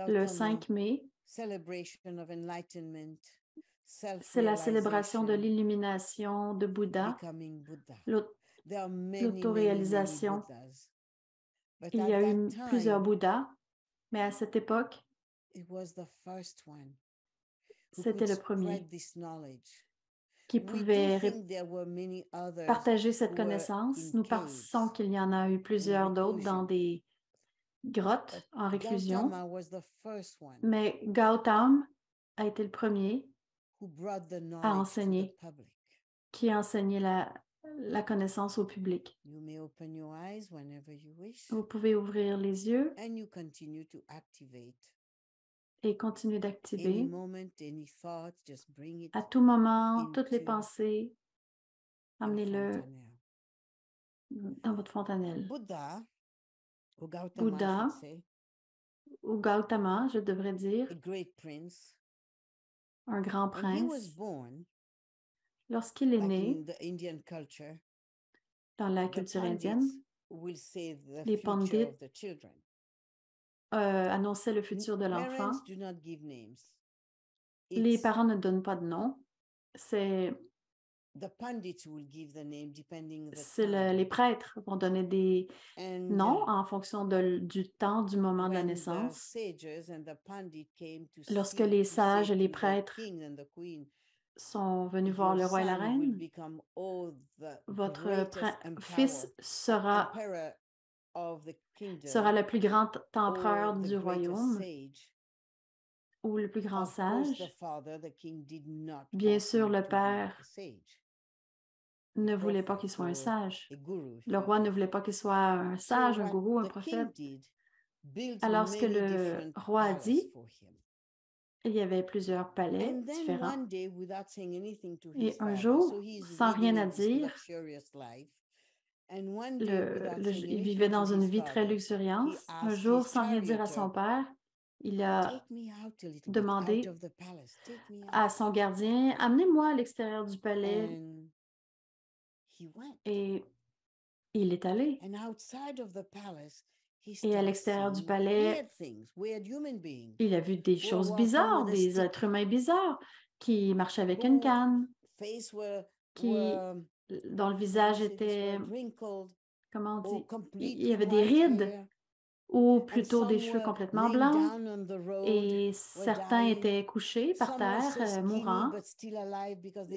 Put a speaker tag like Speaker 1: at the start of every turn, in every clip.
Speaker 1: Le 5 mai, c'est la célébration de l'illumination de Bouddha, l'autoréalisation. Il y a eu plusieurs Bouddhas, mais à cette époque, c'était le premier qui pouvait partager cette connaissance. Nous pensons qu'il y en a eu plusieurs d'autres dans des grottes en réclusion, mais Gautam a été le premier à enseigner, qui a enseigné la connaissance au public. Vous pouvez ouvrir les yeux et continuer d'activer. À tout moment, toutes les pensées, amenez-le dans votre fontanelle. Bouddha, ou Gautama, je devrais dire, un grand prince, lorsqu'il est né, dans la culture indienne, les pandits annonçaient le futur de l'enfant. Les parents ne donnent pas de nom. Les prêtres vont donner des noms en fonction du temps, du moment de la naissance. Lorsque les sages et les prêtres sont venus voir le roi et la reine, votre fils sera le plus grand empereur du royaume ou le plus grand sage. Bien sûr, le père ne voulait pas qu'il soit un sage. Le roi ne voulait pas qu'il soit un sage, un gourou, un prophète. Alors, ce que le roi a dit, il y avait plusieurs palais différents. Et un jour, sans rien à dire, il vivait dans une vie très luxuriante. Un jour, sans rien dire à son père, il a demandé à son gardien, « Amenez-moi à l'extérieur du palais. » Et il est allé. Et à l'extérieur du palais, il a vu des choses bizarres, des êtres humains bizarres qui marchaient avec une canne, dont le visage était, comment on dit, il y avait des rides ou plutôt des cheveux complètement blancs. Et certains étaient couchés par terre, mourants.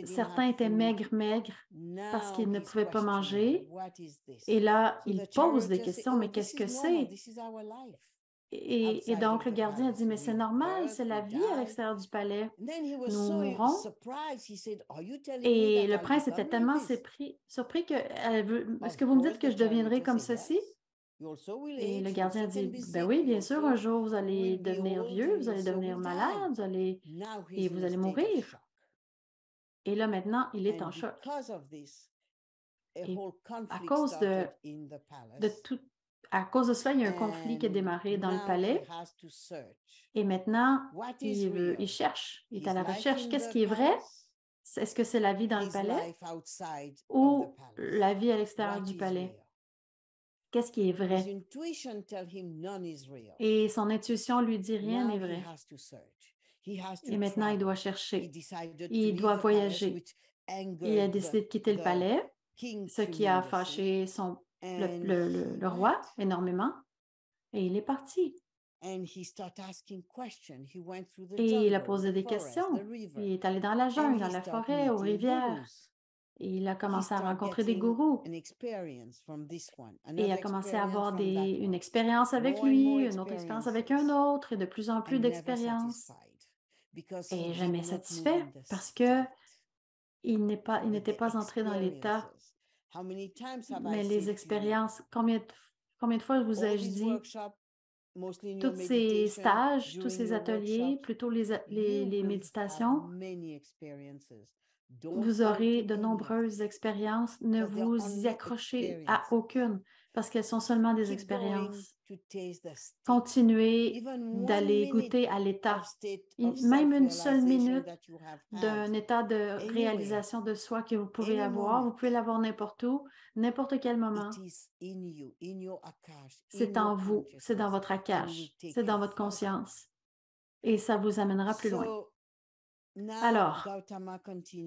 Speaker 1: Certains étaient maigres parce qu'ils ne pouvaient pas manger. Et là, il pose des questions, mais qu'est-ce que c'est? Et donc, le gardien a dit, mais c'est normal, c'est la vie à l'extérieur du palais. Nous mourrons. Et le prince était tellement surpris que, est-ce que vous me dites que je deviendrai comme ceci? Et le gardien a dit, ben oui, bien sûr, un jour, vous allez devenir vieux, vous allez devenir malade, et vous allez mourir. Et là, maintenant, il est en choc. Et à cause à cause de cela, il y a un conflit qui a démarré dans le palais. Et maintenant, il cherche, il est à la recherche. Qu'est-ce qui est vrai? Est-ce que c'est la vie dans le palais ou la vie à l'extérieur du palais? Qu'est-ce qui est vrai? Et son intuition lui dit rien n'est vrai. Et maintenant, il doit chercher. Il doit voyager. Il a décidé de quitter le palais, ce qui a fâché le roi énormément. Et il est parti. Et il a posé des questions. Il est allé dans la jungle, dans la forêt, aux rivières. Et il a commencé à rencontrer des gourous. Et il a commencé à avoir une expérience avec lui, une autre expérience avec un autre, et de plus en plus d'expériences. Et jamais satisfait parce que il n'était pas entré dans l'état. Mais les expériences, combien de fois vous ai-je dit, tous ces stages, tous ces ateliers, plutôt les méditations, Vous aurez de nombreuses expériences. Ne vous y accrochez à aucune parce qu'elles sont seulement des expériences. Continuez d'aller goûter à l'état. Même une seule minute d'un état de réalisation de soi que vous pouvez avoir. Vous pouvez l'avoir n'importe où, n'importe quel moment. C'est en vous, c'est dans votre akash, c'est dans votre conscience. Et ça vous amènera plus loin. Alors,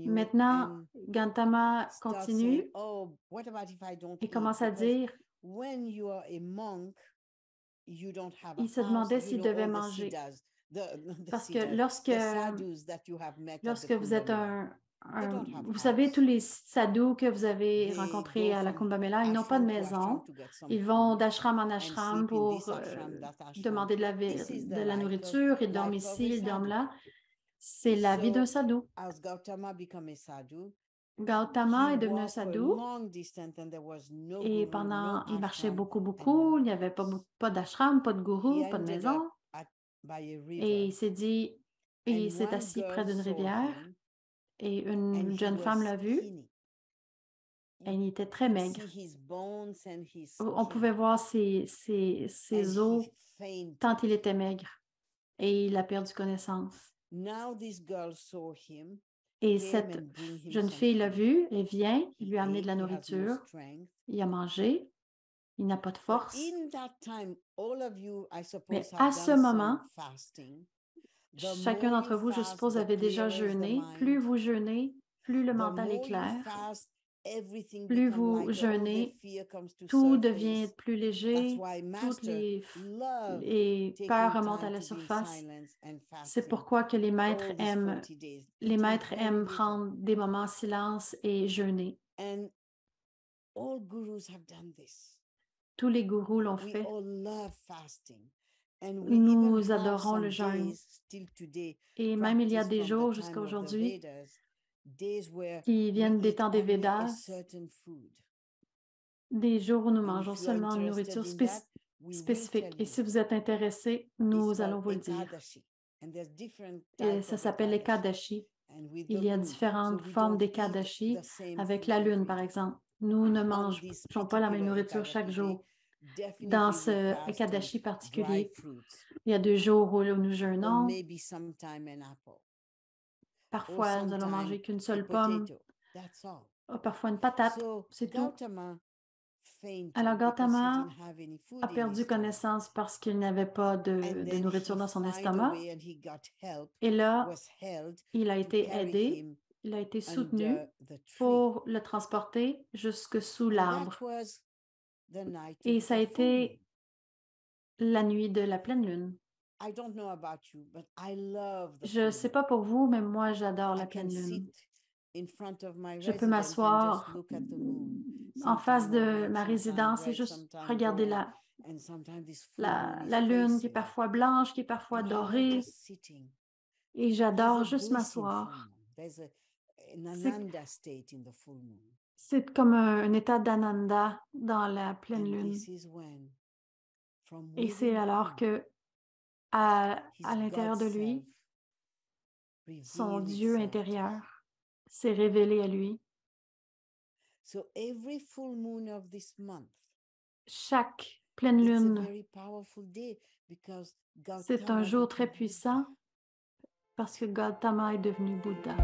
Speaker 1: maintenant, Gautama continue et commence à dire, il se demandait s'il devait manger. Parce que lorsque vous êtes vous savez, tous les sadhus que vous avez rencontrés à la Kumbh Mela, ils n'ont pas de maison. Ils vont d'ashram en ashram pour demander de la nourriture. Ils dorment ici, ils dorment là. C'est la vie d'un sadhu. Gautama est devenu un sadhu et il marchait beaucoup. Il n'y avait pas d'ashram, pas de gourou, pas de maison. Et il s'est assis près d'une rivière et une jeune femme l'a vu. Et il était très maigre. On pouvait voir ses os tant il était maigre. Et il a perdu connaissance. Et cette jeune fille l'a vu, elle vient, il lui a amené de la nourriture, il a mangé, il n'a pas de force. Mais à ce moment, chacun d'entre vous, je suppose, avait déjà jeûné. Plus vous jeûnez, plus le mental est clair. Plus vous jeûnez, tout devient plus léger, toutes les peurs remontent à la surface. C'est pourquoi que les maîtres aiment prendre des moments en silence et jeûner. Tous les gourous l'ont fait. Nous adorons le jeûne. Et même il y a des jours jusqu'à aujourd'hui qui viennent des temps des Védas, des jours où nous mangeons seulement une nourriture spécifique. Et si vous êtes intéressé, nous allons vous le dire. Et ça s'appelle l'Ekadashi. Il y a différentes formes d'Ekadashi avec la lune, par exemple. Nous ne mangeons pas la même nourriture chaque jour. Dans ce Ekadashi particulier, il y a 2 jours où nous jeûnons. Parfois, nous allons manger qu'une seule pomme. Parfois, une patate. C'est tout. Alors, Gautama a perdu connaissance parce qu'il n'avait pas de nourriture dans son estomac. Et là, il a été aidé, il a été soutenu pour le transporter jusque sous l'arbre. Et ça a été la nuit de la pleine lune. Je ne sais pas pour vous, mais moi, j'adore la pleine lune. Je peux m'asseoir en face de ma résidence et juste regarder la lune qui est parfois blanche, qui est parfois dorée. Et j'adore juste m'asseoir. C'est comme un état d'ananda dans la pleine lune. Et c'est alors que à l'intérieur de lui, son Dieu intérieur s'est révélé à lui. Chaque pleine lune, c'est un jour très puissant parce que Gautama est devenu Bouddha.